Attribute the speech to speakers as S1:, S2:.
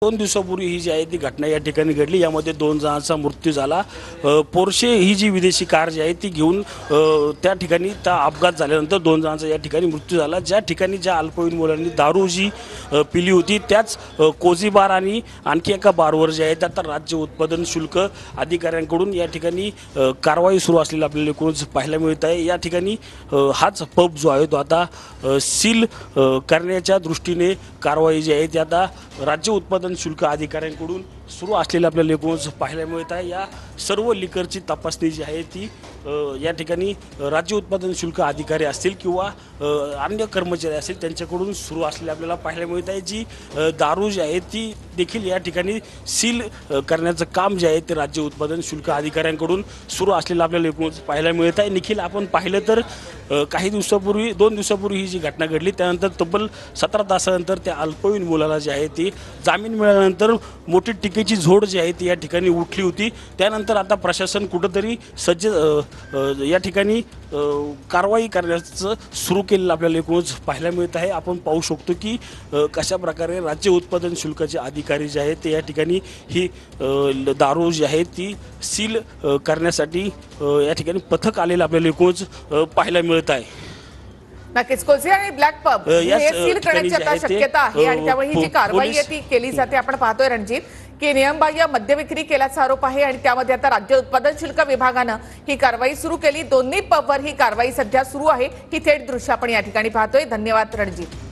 S1: 2 दिवसापूर्वी ही जी आहे ती घटना या ठिकाणी घडली। यामध्ये 2 जणांचा मृत्यू झाला। पोर्शे ही जी विदेशी कार जी आहे ती घेऊन त्या ठिकाणी त्या अपघात झाल्यानंतर 2 जणांचा या ठिकाणी मृत्यू झाला। ज्या ठिकाणी ज्या अल्पवयीन मुलांनी दारू जी पिली होती त्याच कोझी बार आणि आणखी एका बारवर जे आहे आता राज्य उत्पादन शुल्क अधिकाऱ्यांकडून या ठिकाणी कारवाई सुरू असलेली आपल्याला एकूणच पाहायला मिळत आहे। या ठिकाणी हाच पब जो आहे तो आता सील करण्याच्या दृष्टीने कारवाई जी आहे ती आता राज्य उत्पादन शुल्क अधिकाऱ्यांकडून सुरू असलेले आपल्याला एकूणच पाहायला मिळत आहे। या सर्व लिकरची तपासणी जी आहे ती या ठिकाणी राज्य उत्पादन शुल्क अधिकारी असतील किंवा अन्य कर्मचारी असतील त्यांच्याकडून सुरू असलेले आपल्याला पाहायला मिळत आहे। जी दारू जी आहे ती देखील या ठिकाणी सील करण्याचं काम जे आहे ते राज्य उत्पादन शुल्क अधिकाऱ्यांकडून सुरू असलेलं आपल्याला एकूणच पाहायला मिळत आहे। निखिल, आपण पाहिलं तर काही दिवसापूर्वी 2 दिवसापूर्वी ही जी घटना घडली त्यानंतर तब्बल 17 तासानंतर त्या अल्पवयीन मुलाला जी आहे ती जामीन मिळाल्यानंतर मोठी टीकेची झोड जी आहे ती या ठिकाणी उठली होती। त्यानंतर आता प्रशासन कुठंतरी सज्ज या ठिकाणी कारवाई करण्याचं सुरू केलेलं आपल्याला एकूणच पाहायला मिळत आहे। आपण पाहू शकतो की कशा प्रकारे राज्य उत्पादन शुल्काचे अधिकारी जे आहेत ते या ठिकाणी ही दारू जी आहे ती सील करण्यासाठी या ठिकाणी पथक आलेलं आपल्याला एकूणच पाहायला मिळत आहे।
S2: नक्कीच कोझी आणि ब्लॅक पब हे सील करण्याची आता शक्यता आहे आणि त्यामुळे ही जी कारवाई आहे ती केली जाते। आपण पाहतोय रणजित की नियमबाह्य मद्यविक्री केल्याचा आरोप आहे आणि त्यामध्ये आता राज्य उत्पादन शुल्क विभागानं ही कारवाई सुरू केली। दोन्ही पबवर ही कारवाई सध्या सुरू आहे। ही थेट दृश्य आपण या ठिकाणी पाहतोय। धन्यवाद रणजित।